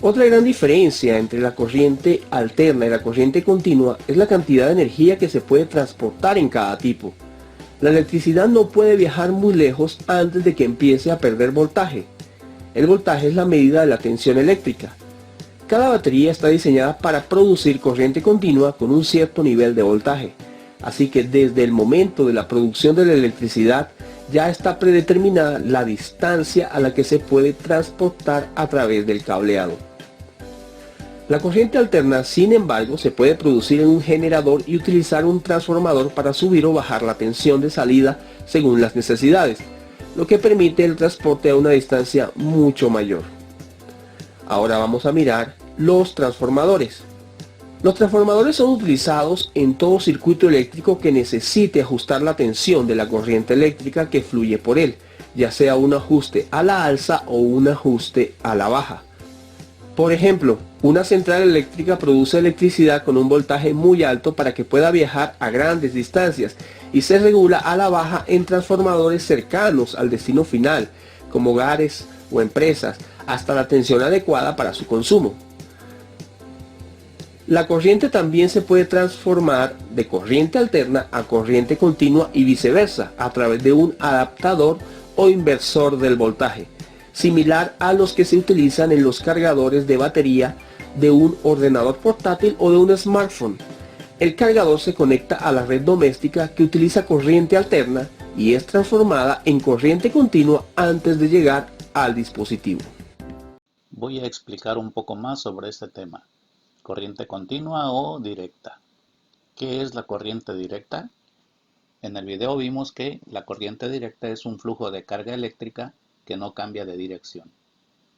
Otra gran diferencia entre la corriente alterna y la corriente continua es la cantidad de energía que se puede transportar en cada tipo. La electricidad no puede viajar muy lejos antes de que empiece a perder voltaje. El voltaje es la medida de la tensión eléctrica. Cada batería está diseñada para producir corriente continua con un cierto nivel de voltaje. Así que desde el momento de la producción de la electricidad ya está predeterminada la distancia a la que se puede transportar a través del cableado. La corriente alterna, sin embargo, se puede producir en un generador y utilizar un transformador para subir o bajar la tensión de salida según las necesidades, lo que permite el transporte a una distancia mucho mayor. Ahora vamos a mirar los transformadores. Los transformadores son utilizados en todo circuito eléctrico que necesite ajustar la tensión de la corriente eléctrica que fluye por él, ya sea un ajuste a la alza o un ajuste a la baja. Por ejemplo, una central eléctrica produce electricidad con un voltaje muy alto para que pueda viajar a grandes distancias y se regula a la baja en transformadores cercanos al destino final, como hogares o empresas, hasta la tensión adecuada para su consumo. La corriente también se puede transformar de corriente alterna a corriente continua y viceversa a través de un adaptador o inversor del voltaje, similar a los que se utilizan en los cargadores de batería de un ordenador portátil o de un smartphone. El cargador se conecta a la red doméstica que utiliza corriente alterna y es transformada en corriente continua antes de llegar al dispositivo. Voy a explicar un poco más sobre este tema. Corriente continua o directa. ¿Qué es la corriente directa? En el video vimos que la corriente directa es un flujo de carga eléctrica que no cambia de dirección,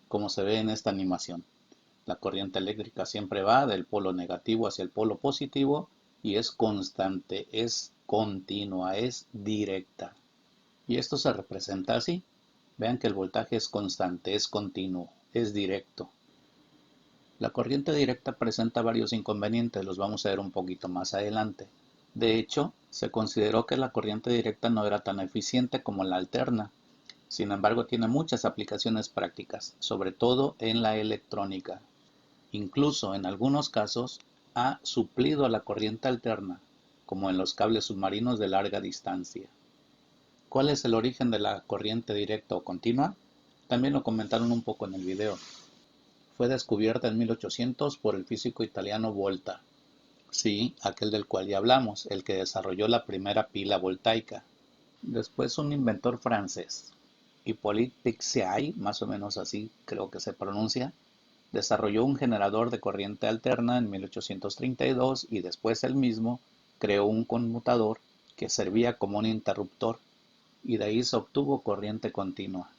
como se ve en esta animación. La corriente eléctrica siempre va del polo negativo hacia el polo positivo y es constante, es continua, es directa. Y esto se representa así. Vean que el voltaje es constante, es continuo, es directo. La corriente directa presenta varios inconvenientes, los vamos a ver un poquito más adelante. De hecho, se consideró que la corriente directa no era tan eficiente como la alterna. Sin embargo, tiene muchas aplicaciones prácticas, sobre todo en la electrónica. Incluso en algunos casos ha suplido a la corriente alterna, como en los cables submarinos de larga distancia. ¿Cuál es el origen de la corriente directa o continua? También lo comentaron un poco en el video. Fue descubierta en 1800 por el físico italiano Volta. Sí, aquel del cual ya hablamos, el que desarrolló la primera pila voltaica. Después un inventor francés, Hippolyte Pixii, más o menos así creo que se pronuncia, desarrolló un generador de corriente alterna en 1832 y después él mismo creó un conmutador que servía como un interruptor y de ahí se obtuvo corriente continua.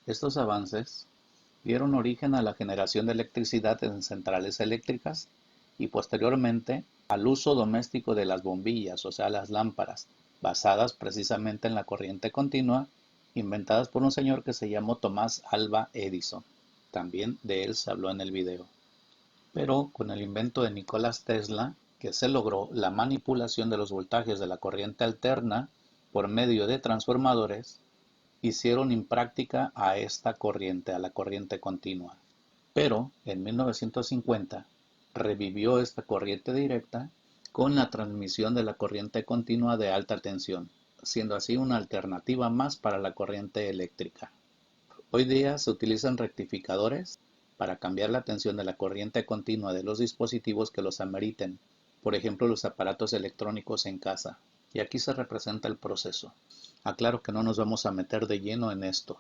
Estos avances dieron origen a la generación de electricidad en centrales eléctricas y posteriormente al uso doméstico de las bombillas, o sea, las lámparas, basadas precisamente en la corriente continua, inventadas por un señor que se llamó Tomás Alva Edison. También de él se habló en el video. Pero con el invento de Nikola Tesla, que se logró la manipulación de los voltajes de la corriente alterna por medio de transformadores, hicieron impráctica a esta corriente, a la corriente continua. Pero en 1950 revivió esta corriente directa con la transmisión de la corriente continua de alta tensión, siendo así una alternativa más para la corriente eléctrica. Hoy día se utilizan rectificadores para cambiar la tensión de la corriente continua de los dispositivos que los ameriten, por ejemplo los aparatos electrónicos en casa. Y aquí se representa el proceso. Aclaro que no nos vamos a meter de lleno en esto.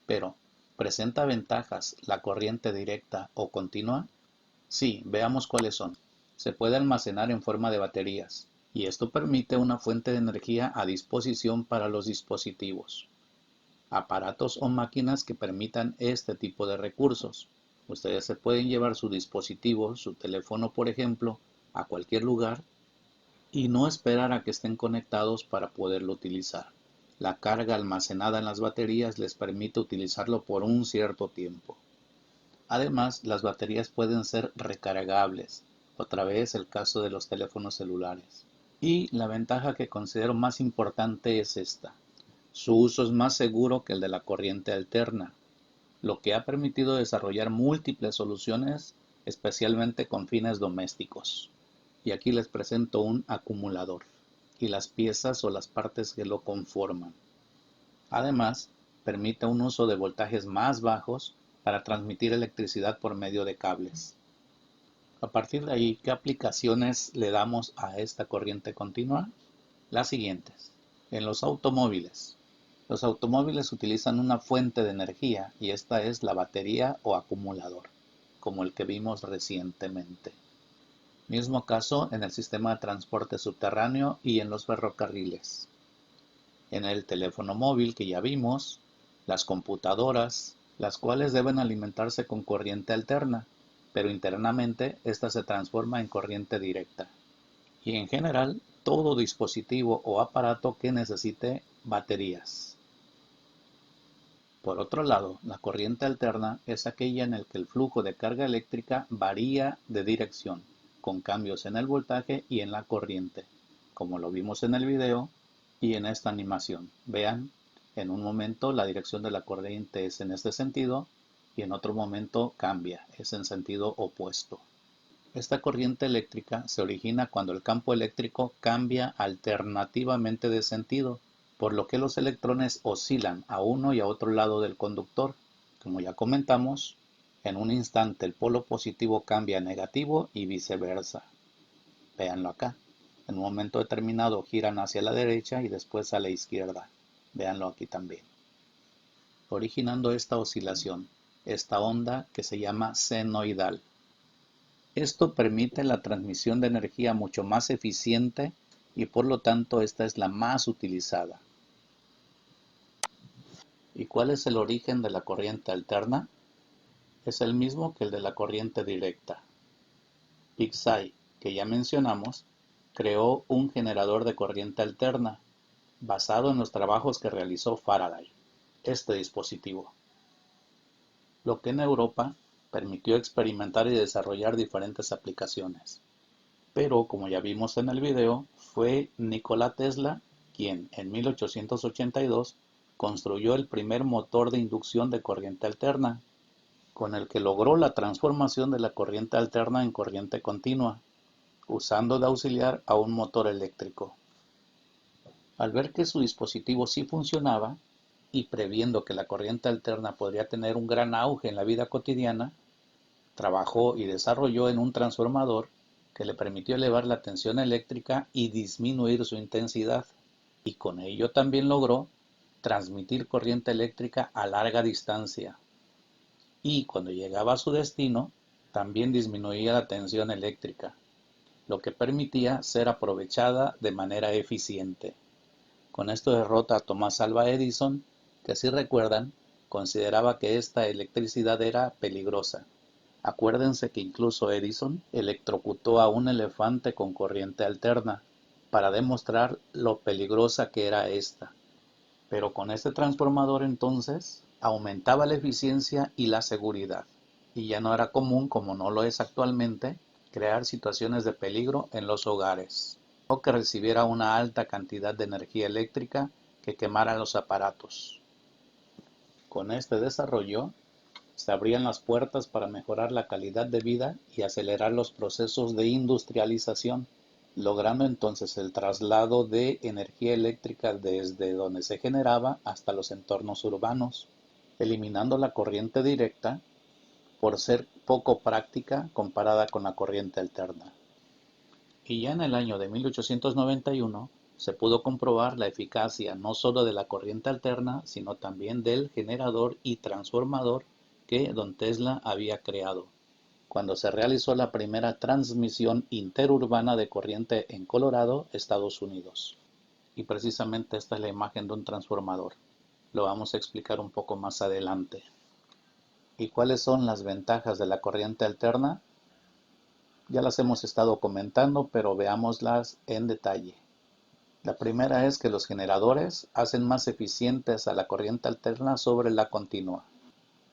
Pero, ¿presenta ventajas la corriente directa o continua? Sí, veamos cuáles son. Se puede almacenar en forma de baterías, y esto permite una fuente de energía a disposición para los dispositivos. Aparatos o máquinas que permitan este tipo de recursos. Ustedes se pueden llevar su dispositivo, su teléfono por ejemplo, a cualquier lugar y no esperar a que estén conectados para poderlo utilizar. La carga almacenada en las baterías les permite utilizarlo por un cierto tiempo. Además, las baterías pueden ser recargables, otra vez el caso de los teléfonos celulares. Y la ventaja que considero más importante es esta. Su uso es más seguro que el de la corriente alterna, lo que ha permitido desarrollar múltiples soluciones, especialmente con fines domésticos. Y aquí les presento un acumulador y las piezas o las partes que lo conforman. Además, permite un uso de voltajes más bajos para transmitir electricidad por medio de cables. A partir de ahí, ¿qué aplicaciones le damos a esta corriente continua? Las siguientes. En los automóviles. Los automóviles utilizan una fuente de energía y esta es la batería o acumulador, como el que vimos recientemente. Mismo caso en el sistema de transporte subterráneo y en los ferrocarriles. En el teléfono móvil que ya vimos, las computadoras, las cuales deben alimentarse con corriente alterna, pero internamente esta se transforma en corriente directa. Y en general, todo dispositivo o aparato que necesite baterías. Por otro lado, la corriente alterna es aquella en la que el flujo de carga eléctrica varía de dirección, con cambios en el voltaje y en la corriente, como lo vimos en el video y en esta animación. Vean, en un momento la dirección de la corriente es en este sentido y en otro momento cambia, es en sentido opuesto. Esta corriente eléctrica se origina cuando el campo eléctrico cambia alternativamente de sentido, por lo que los electrones oscilan a uno y a otro lado del conductor. Como ya comentamos, en un instante el polo positivo cambia a negativo y viceversa. Véanlo acá. En un momento determinado giran hacia la derecha y después a la izquierda. Véanlo aquí también. Originando esta oscilación, esta onda que se llama senoidal. Esto permite la transmisión de energía mucho más eficiente y por lo tanto esta es la más utilizada. ¿Y cuál es el origen de la corriente alterna? Es el mismo que el de la corriente directa. Big Si, que ya mencionamos, creó un generador de corriente alterna, basado en los trabajos que realizó Faraday, este dispositivo. Lo que en Europa permitió experimentar y desarrollar diferentes aplicaciones. Pero, como ya vimos en el video, fue Nikola Tesla quien, en 1882, construyó el primer motor de inducción de corriente alterna, con el que logró la transformación de la corriente alterna en corriente continua, usando de auxiliar a un motor eléctrico. Al ver que su dispositivo sí funcionaba, y previendo que la corriente alterna podría tener un gran auge en la vida cotidiana, trabajó y desarrolló en un transformador que le permitió elevar la tensión eléctrica y disminuir su intensidad, y con ello también logró transmitir corriente eléctrica a larga distancia. Y cuando llegaba a su destino, también disminuía la tensión eléctrica, lo que permitía ser aprovechada de manera eficiente. Con esto derrota a Thomas Alva Edison, que si recuerdan, consideraba que esta electricidad era peligrosa. Acuérdense que incluso Edison electrocutó a un elefante con corriente alterna para demostrar lo peligrosa que era esta. Pero con este transformador entonces aumentaba la eficiencia y la seguridad. Y ya no era común, como no lo es actualmente, crear situaciones de peligro en los hogares o que recibiera una alta cantidad de energía eléctrica que quemara los aparatos. Con este desarrollo se abrían las puertas para mejorar la calidad de vida y acelerar los procesos de industrialización, logrando entonces el traslado de energía eléctrica desde donde se generaba hasta los entornos urbanos, eliminando la corriente directa por ser poco práctica comparada con la corriente alterna. Y ya en el año de 1891 se pudo comprobar la eficacia no solo de la corriente alterna, sino también del generador y transformador que don Tesla había creado, cuando se realizó la primera transmisión interurbana de corriente en Colorado, Estados Unidos. Y precisamente esta es la imagen de un transformador. Lo vamos a explicar un poco más adelante. ¿Y cuáles son las ventajas de la corriente alterna? Ya las hemos estado comentando, pero veámoslas en detalle. La primera es que los generadores hacen más eficientes a la corriente alterna sobre la continua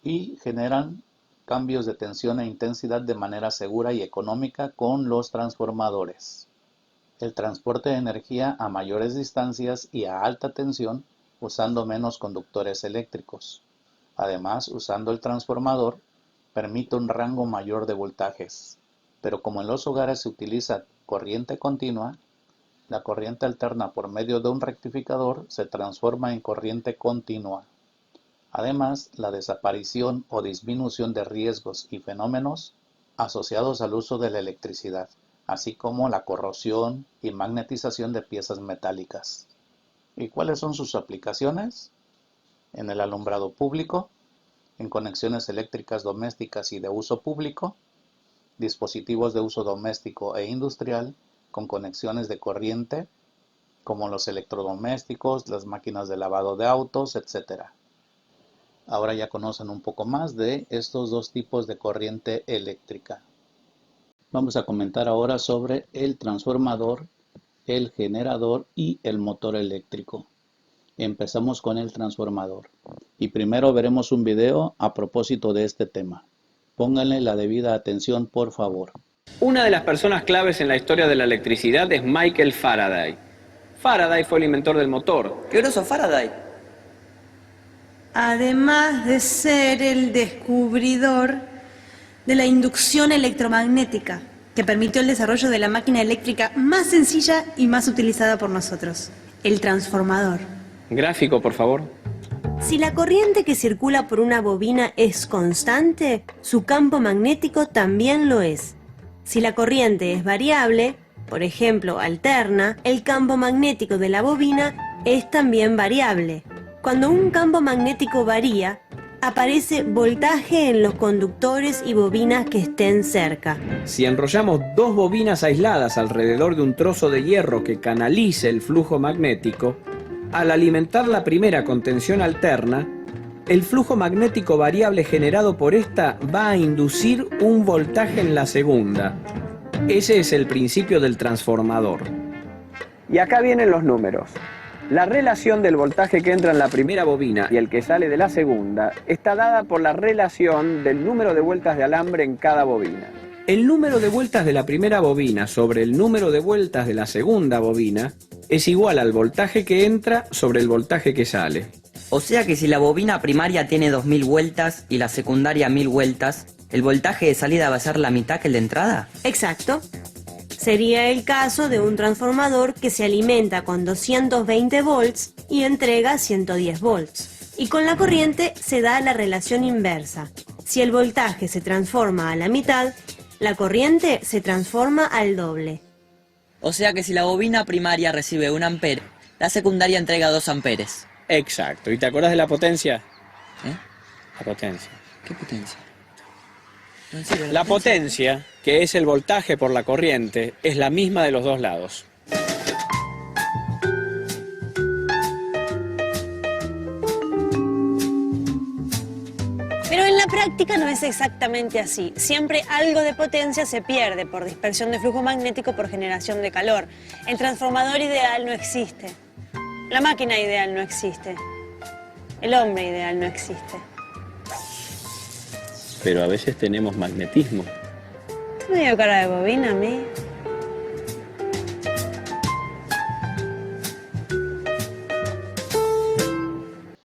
y generan cambios de tensión e intensidad de manera segura y económica con los transformadores. El transporte de energía a mayores distancias y a alta tensión usando menos conductores eléctricos. Además, usando el transformador, permite un rango mayor de voltajes. Pero como en los hogares se utiliza corriente continua, la corriente alterna por medio de un rectificador se transforma en corriente continua. Además, la desaparición o disminución de riesgos y fenómenos asociados al uso de la electricidad, así como la corrosión y magnetización de piezas metálicas. ¿Y cuáles son sus aplicaciones? En el alumbrado público, en conexiones eléctricas domésticas y de uso público, dispositivos de uso doméstico e industrial con conexiones de corriente, como los electrodomésticos, las máquinas de lavado de autos, etc. Ahora ya conocen un poco más de estos dos tipos de corriente eléctrica. Vamos a comentar ahora sobre el transformador, el generador y el motor eléctrico. Empezamos con el transformador y primero veremos un video a propósito de este tema. Pónganle la debida atención, por favor. Una de las personas claves en la historia de la electricidad es Michael Faraday. Faraday fue el inventor del motor. ¡Qué groso Faraday! Además de ser el descubridor de la inducción electromagnética, que permitió el desarrollo de la máquina eléctrica más sencilla y más utilizada por nosotros, el transformador. Gráfico, por favor. Si la corriente que circula por una bobina es constante, su campo magnético también lo es. Si la corriente es variable, por ejemplo, alterna, el campo magnético de la bobina es también variable. Cuando un campo magnético varía, aparece voltaje en los conductores y bobinas que estén cerca. Si enrollamos dos bobinas aisladas alrededor de un trozo de hierro que canalice el flujo magnético, al alimentar la primera con tensión alterna, el flujo magnético variable generado por esta va a inducir un voltaje en la segunda. Ese es el principio del transformador. Y acá vienen los números. La relación del voltaje que entra en la primera bobina y el que sale de la segunda está dada por la relación del número de vueltas de alambre en cada bobina. El número de vueltas de la primera bobina sobre el número de vueltas de la segunda bobina es igual al voltaje que entra sobre el voltaje que sale. O sea que si la bobina primaria tiene 2000 vueltas y la secundaria 1000 vueltas, ¿el voltaje de salida va a ser la mitad que el de entrada? Exacto. Sería el caso de un transformador que se alimenta con 220 volts y entrega 110 volts. Y con la corriente se da la relación inversa. Si el voltaje se transforma a la mitad, la corriente se transforma al doble. O sea que si la bobina primaria recibe 1 ampere, la secundaria entrega 2 amperes. Exacto. ¿Y te acuerdas de la potencia? ¿Eh? La potencia. ¿Qué potencia? La potencia, que es el voltaje por la corriente, es la misma de los dos lados. Pero en la práctica no es exactamente así. Siempre algo de potencia se pierde por dispersión de flujo magnético por generación de calor. El transformador ideal no existe. La máquina ideal no existe. El hombre ideal no existe. Pero a veces tenemos magnetismo. ¿Te me dio cara de bobina a mí?